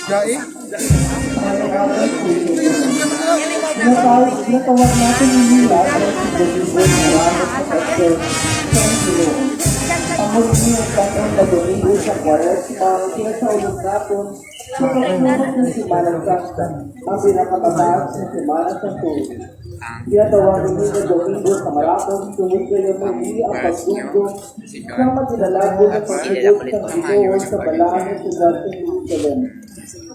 Jai? Natawag natin yung nila at nagbibigay maraming kapatid sa Panginoon. Ang huli ng kanyang na Domingo sa Quaresma, sinasaulog natin sa pagsunod ng Simana Santa, ang pinakamataas na Simana sa Tuwi. Tinatawagin niyo na Domingo sa Maratong, tungkol kayo muli ang pagsunod sa matinalago na pagsunod ng Ginoo sa balahan ng siyudad ng Jerusalem.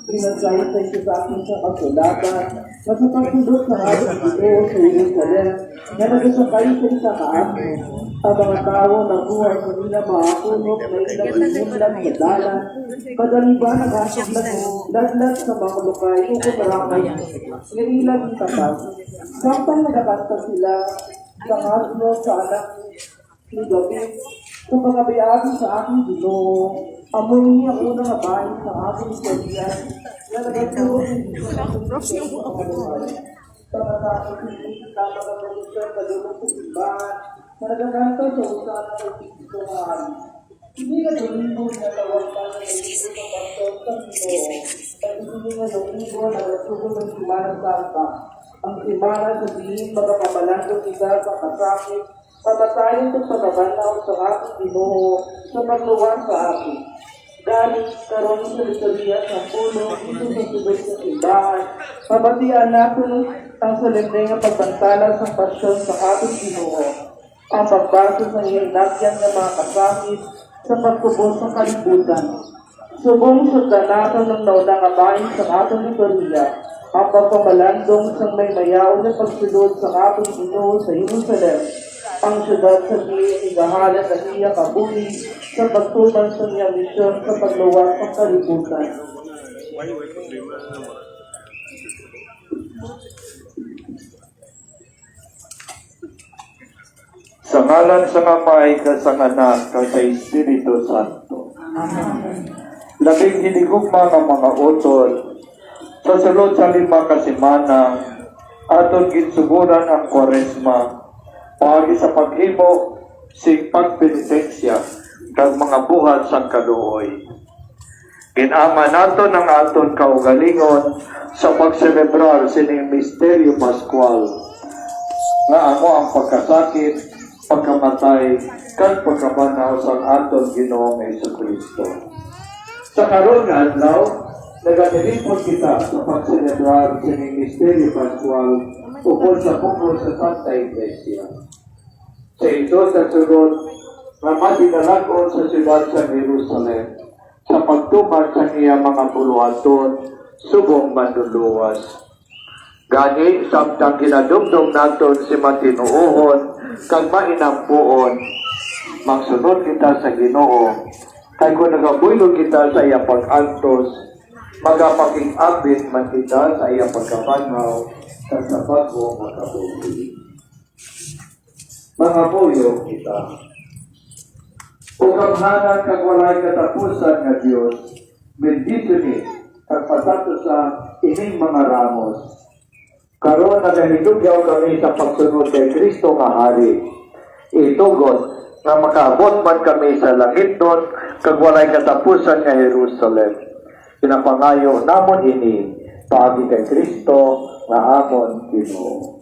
Pinagsalit sa ito sa akin sa kasulatan na sa pagsunod sa halos Ginoo sa Jerusalem na nagsasakay sa isang kaako. Ang mga tao na buhay kanila makakunok na ilang inulan sa dalan, kadaliba nag-asok na ladlad sa mga lokay o kumaramay, nililang ang tapat. Sampang nagkakanta sila sa haslo sa anak ni David, sa pagkabayagi sa aking Ginoo, amoy niya unang abahin sa aking Sorian, na nagagturo ng pagkakasok ng tama ng producer na dulong sa simbahan, na nagkakanta sa usahan ng pagkakasok. Hindi na Domingo na tawag pa ng pagkakasok sa Ginoo, at hindi na Domingo na nagsugo ng Simana Santa. Ang Simana sa diin magkapabalando kita sa kasakit, pamatayin sa pagkabanaw sa aking Ginoo, sa magluwan sa akin. Galing karoon sa liturgia sa puno, ito sa subay sa simbahan, pabatian natin ang solemne nga pagbantala sa pasyon sa ating Ginoo. Ang pagbasa sa hinagyan ng mga kasakit sa pagtubos sa kalibutan. Subong sa natin ng naunang abahin sa ating liturgia, ang pagpamalandong sa may mayaw na pagsulod sa ating Ginoo sa Jerusalem, ang siyudad sa igahalan na niya kabuli sa pagtuman sa niya misyon sa pagluwas ng kalibutan. Sa ngalan sa Amay, sa Anak, sa Espiritu Santo. Amen. Labing hinigugma ng mga utol, sa sulod sa 5 kasimana, aton ginsuguran ang Quaresma, pagi sa paghimo, sing pagpenitensya, kag mga buhat sang kaluoy. Ginama nato ng aton kaugalingon sa pagselebrar sining misteryo Pascual, nga amo ang pagkasakit, pagkamatay, kag pagkabanaw sa aton Ginoong Jesucristo. Sa karon nga adlaw, nagalilipot kita sa pagselebrar sining misteryo Pascual ukol sa pukol sa Santa Iglesia. Sa ito sa sunod, na madinalagon sa siyudad sa Jerusalem, sa pagtuman sa iya mga buluhaton, subong manluluwas. Gani, samtang ginadumdum naton si matinuohon, kag mainampuon, magsunod kita sa Ginoo, kay kung nagabuylog kita sa iya pag-antos, magapaking-abit man kita sa iya pagkabanhaw, sa sapat mo makabuhi. Mga puyo kita, ukamhanan kag walay katapusan nga Dios, bendito ni kag patato sa ining mga ramos. Karon nagahigugyaw kami sa pagsunod kay Kristo nga Hari. Itugot nga makaabot man kami sa langit nun kag walay katapusan nga Jerusalem. Pinapangayo namon ini paagi kay Kristo nga amon Ginoo.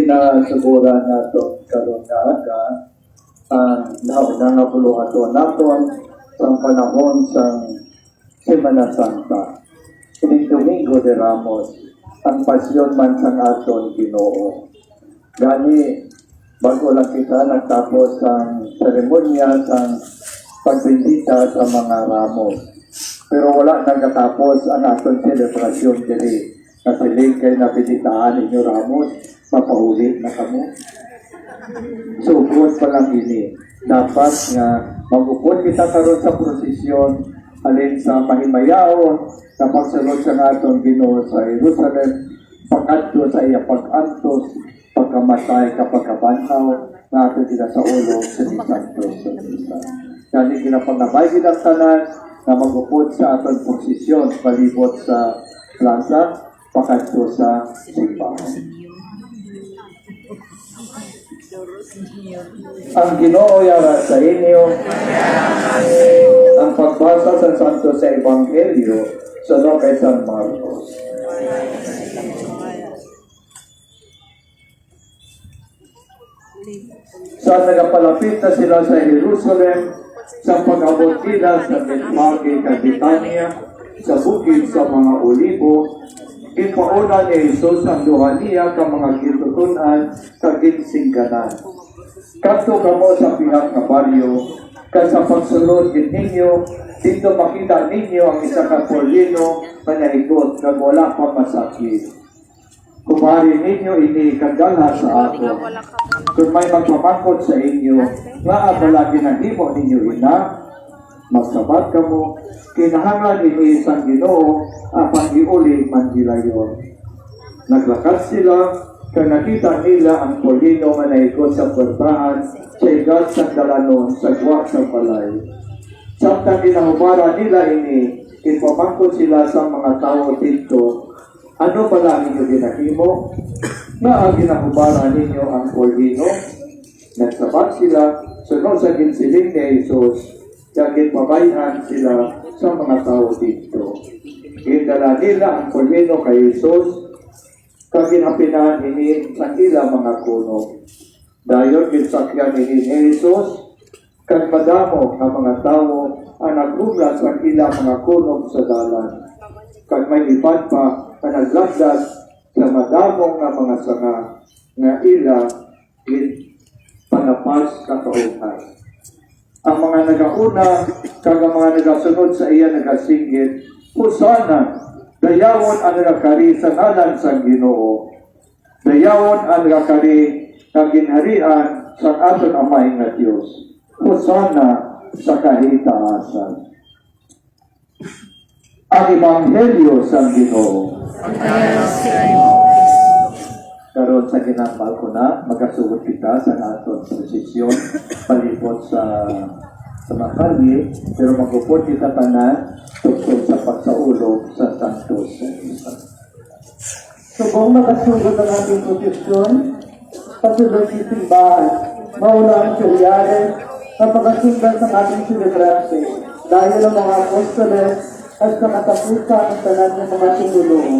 ginasuburan nato karon nga aga ang nangapuluhan to naton sa panahon sa Semana Santa. Ini Domingo de Ramos, ang pasyon man sa aton Ginoo. Gani, bago lang kita nagtapos ang seremonya sa pagbisita sa mga ramos. Pero wala nagkatapos ang aton selebrasyon diri. Kasi kay nabisitaan inyo ramos, mapaulit na kamo. Sugod pa lang ini. Dapat nga magupod kita karon sa prosesyon alin sa mahimayaon na pagsunod sa aton Ginoo sa Jerusalem, pagkadto sa iya pag-antos, pagkamatay kapag kabanhaw, na ato sila sa ulo sa Santos sa Isa. Kani ginapangabay ang tanan na magupod sa aton posisyon palibot sa plaza, pagkadto sa simbahan. Ang Ginoo yara sa inyo, ang pagbasa sa Santo sa Ebanghelyo sa kay San Marcos. Sa nagapalapit na sila sa Jerusalem, sa pag-abot nila sa Betfage Capitania, sa bukid sa mga Olibo, ipauna ni Jesus ang duha niya ka mga gitutunan sa ginsingganan. Kanto kamo sa pihak na baryo, sa pagsulod ninyo, dito makita ninyo ang isa ka Paulino panahigot na wala pa masakit. Kumari ninyo ini kagala sa ato. Kung may magpapangkot sa inyo, nga palagi ng himo ninyo ina, magsabat kamo, kinahanglan ini isang Ginoo, apang iuli man gilayon. Naglakas sila, kung nakita nila ang Paulino manahigot sa puertahan, sa igat sa dalanon, sa guwak sa balay. Samtang ginahubara nila ini, ipamangkot sila sa mga tao dito, ano pala ninyo ginahimo? Na ang ginahubara ninyo ang Paulino? Nagsabat sila, sunod sa ginsiling ni Jesus, kagin pabayhan sila sa mga tao dito. Indala nila ang Paulino kay Jesus, kagin hapinahan ini sa ila mga kuno. Dayon ginsakyan ini ni Jesus, kag madamo ang mga tao ang naguglas ang ila mga kuno sa dalan. Kag may lipat pa ang naglagdas sa madamong nga mga sanga nga ila panapas kakauhan. Ang mga nagauna kag ang mga nagasunod sa iya nagasingit, Hosana, dayawon ang nagakari sa ngalan sa Ginoo. Dayawon ang nagakari ng ginharian sa aton amay nga Dios. Hosana sa kahitaasan. Ang Ebanghelyo sa Ginoo. Karon sa ginambal ko na, magkasugod kita sa aton posisyon palibot sa mga kalye, pero magupod kita tanan tungkol sa pagsaulog sa Santos sa Isa. So kung makasugod ang ating posisyon, pasulod sa simbahan, mauna ang suryari na pagkasundan sa ating selebrasyon dahil ang mga apostoles at sa katapusan ang tanan ng mga sumulong.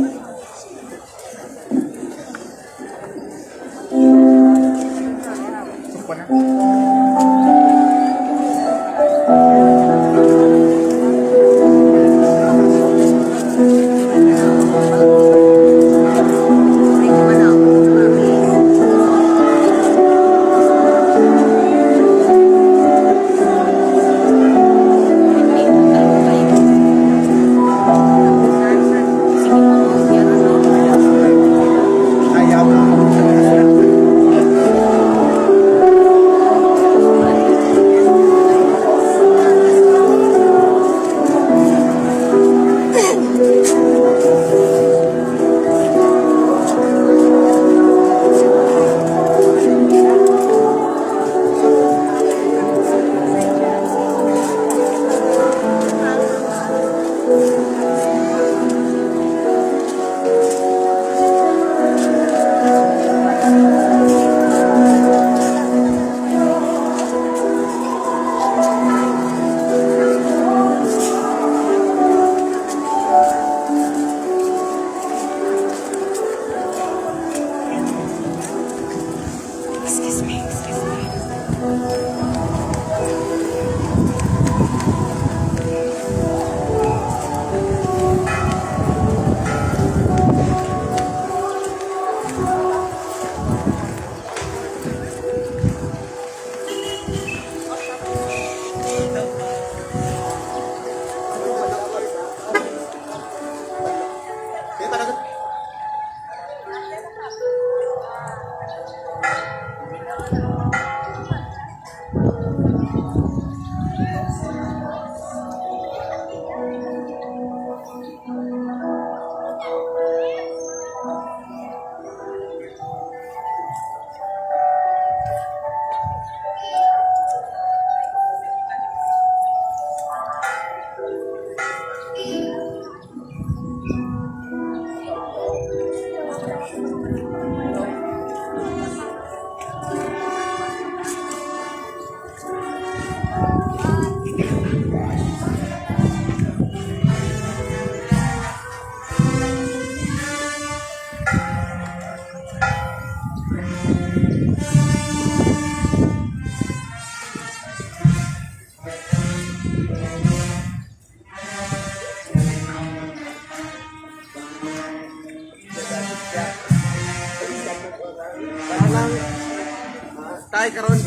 Tay karon.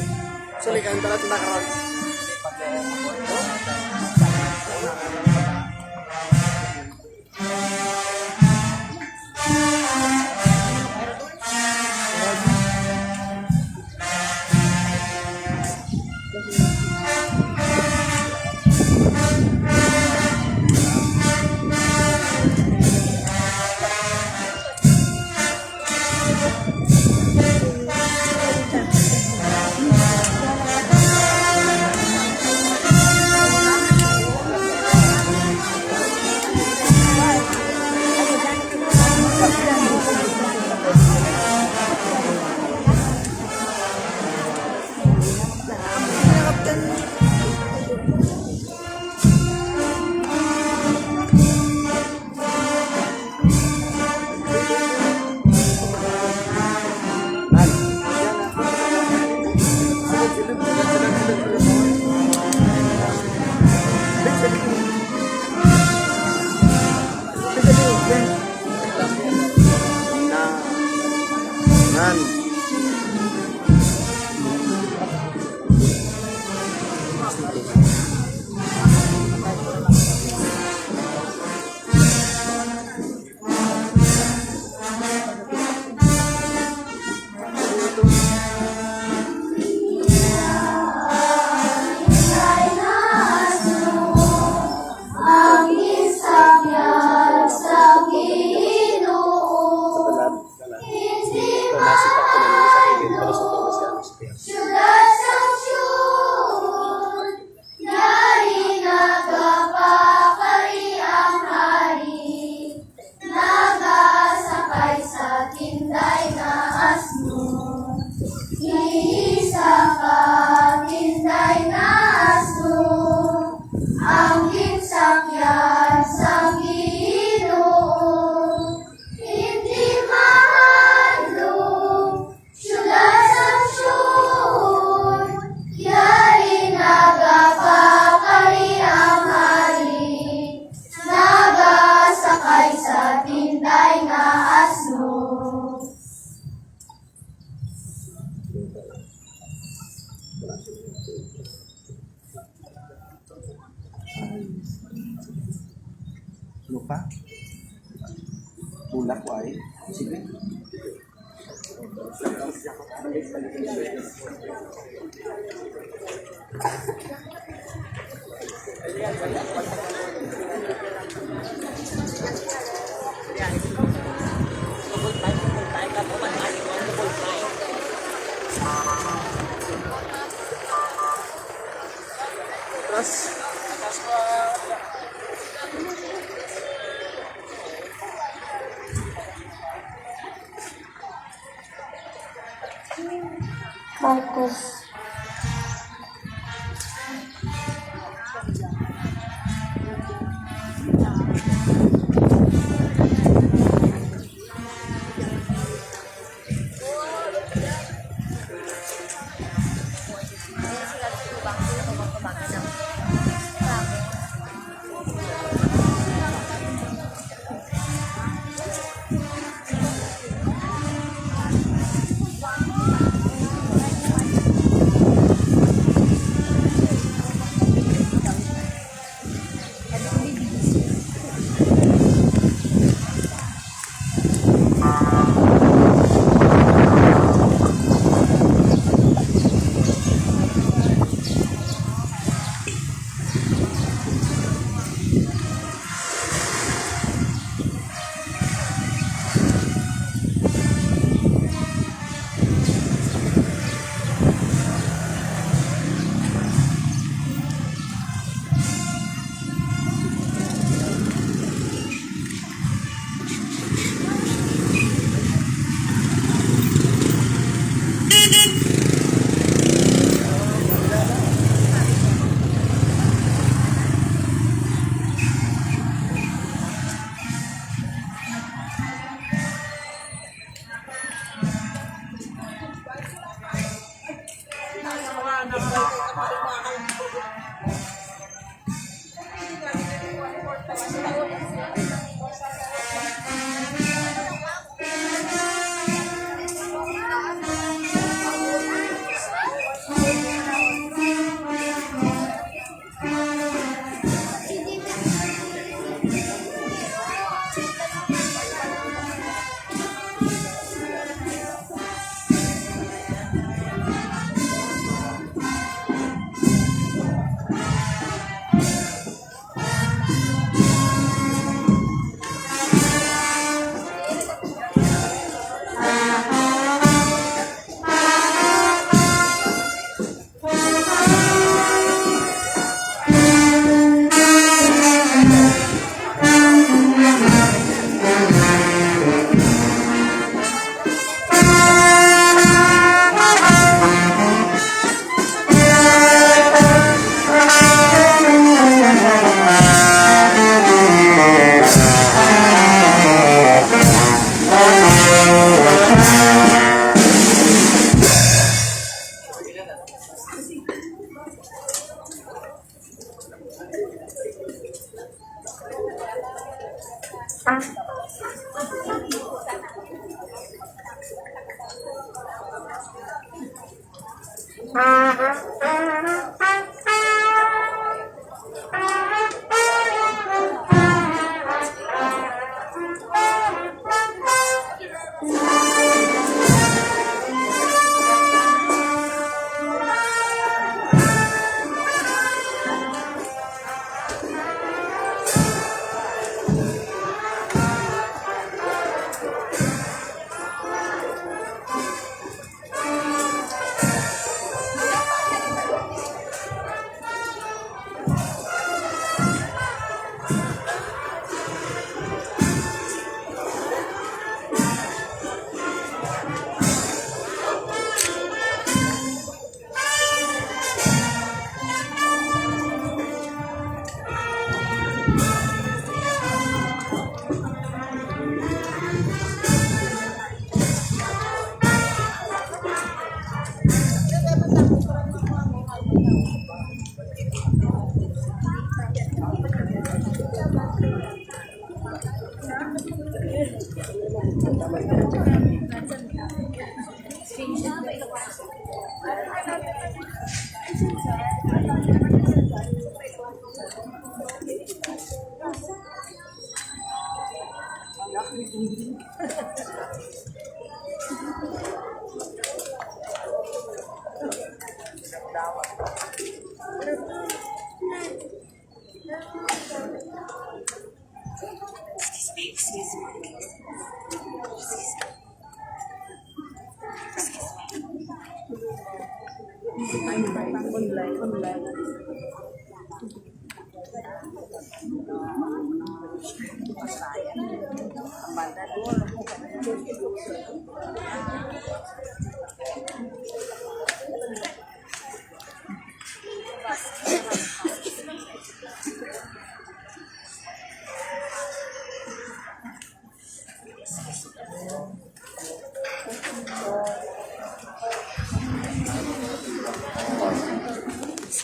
Sulikan tala tanda karon. Lupa bulak wae sige Terus Markus.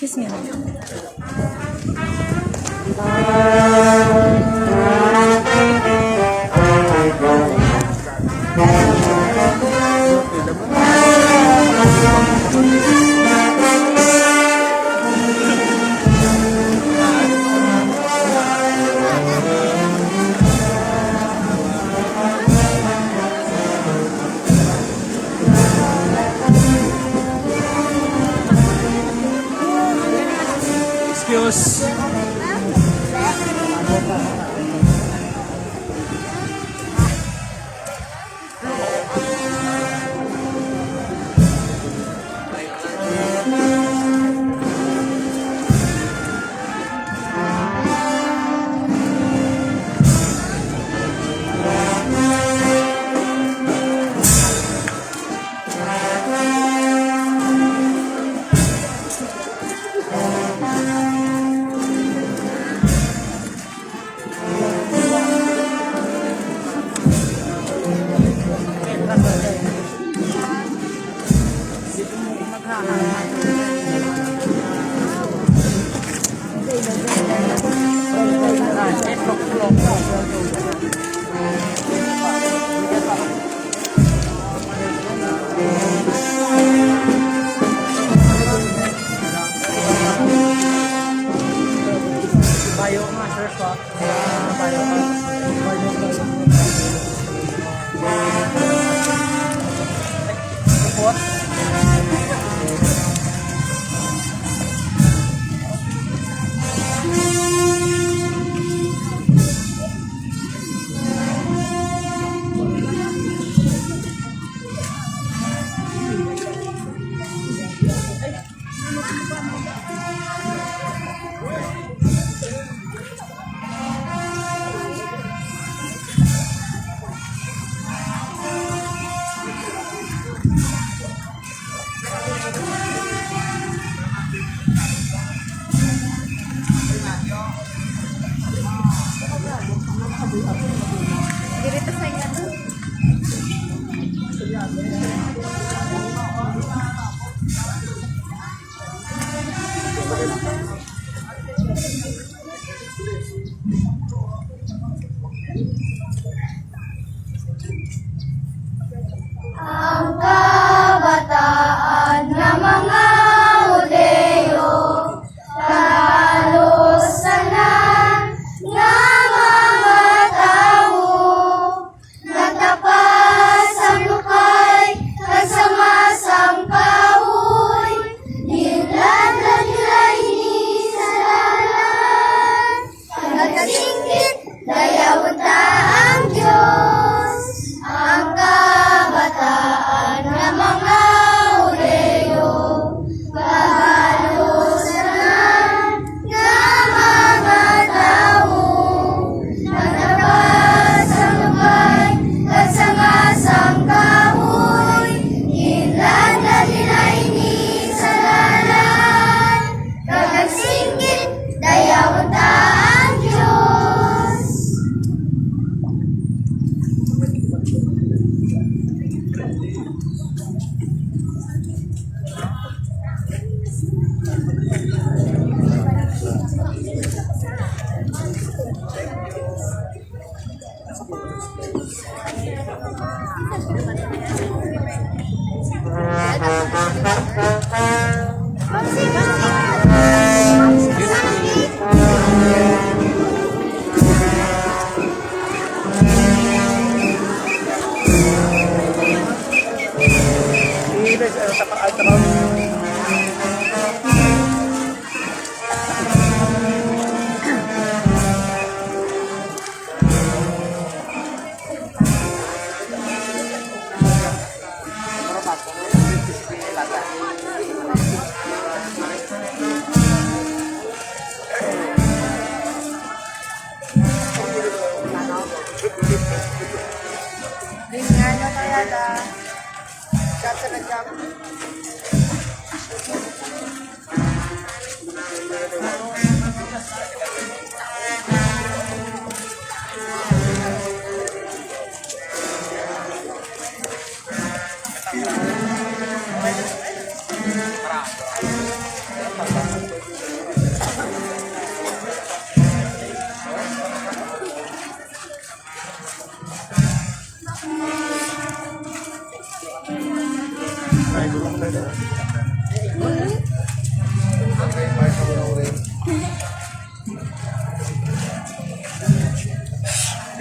Excuse me. Excuse.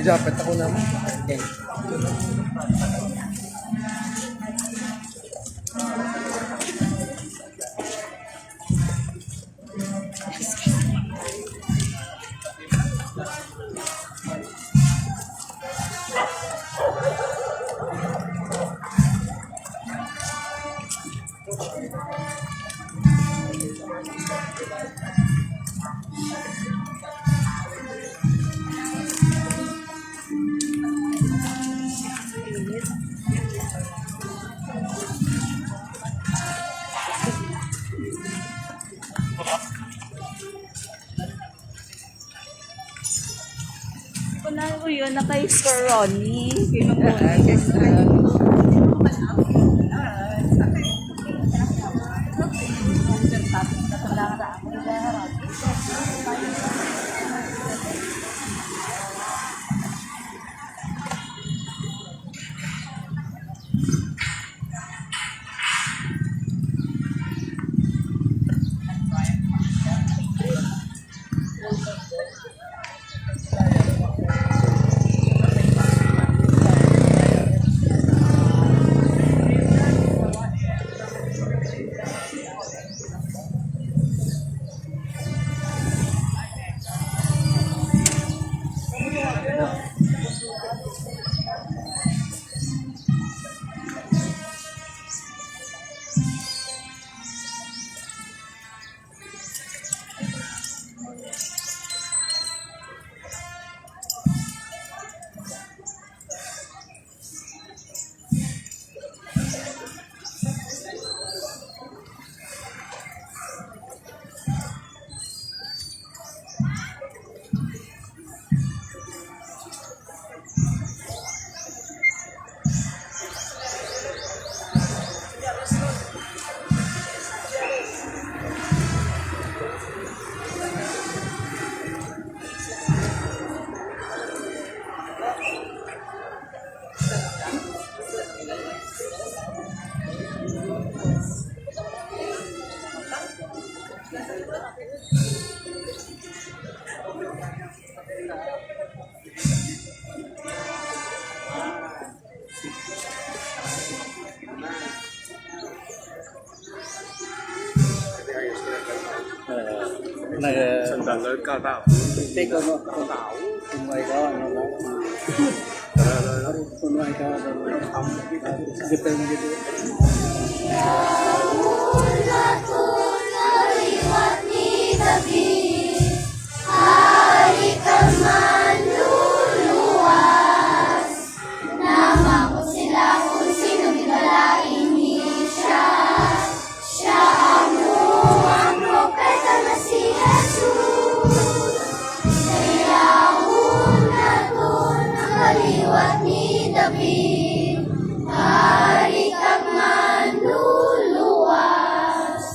Dapat ako naman. Okay. Kunan ko yun, naka-score Ronnie. Pinungunan. Sandal ka tao. Take ko mo. Kumay ka, ano ba? Kumay ka, depende dito. Liwat ni David, hari kang manluluwas.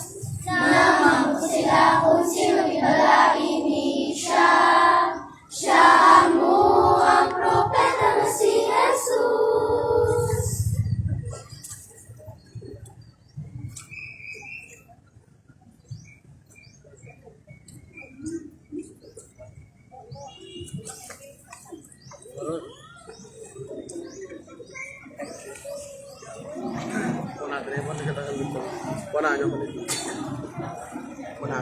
Namang sila kung sino ibalain ni siya. Siya mo ang propeta na si dito. Wala nyo ko dito. Wala.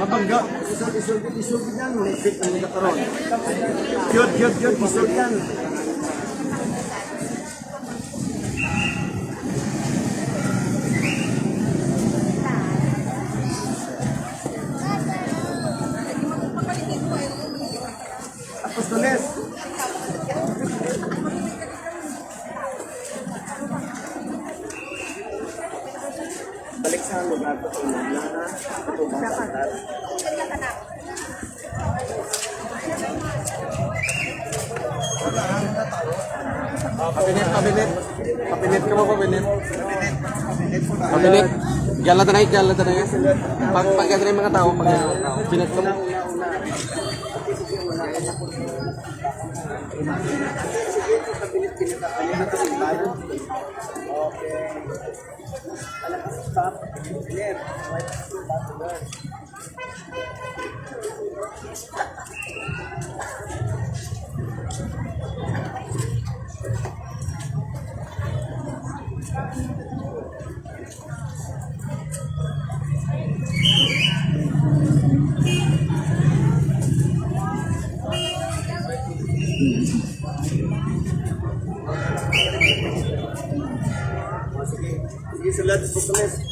Mabangga. Isog yan. Malipit ang nagkaroon. Yun. Isog yan. Apostoles. Balik sa lugar ko sa Lana. Ito ba sa Kabinet ka mo, kabinet. Kabinet. Gala tanay. Pag mga tao, kabinet ka mo. Sige, sulat.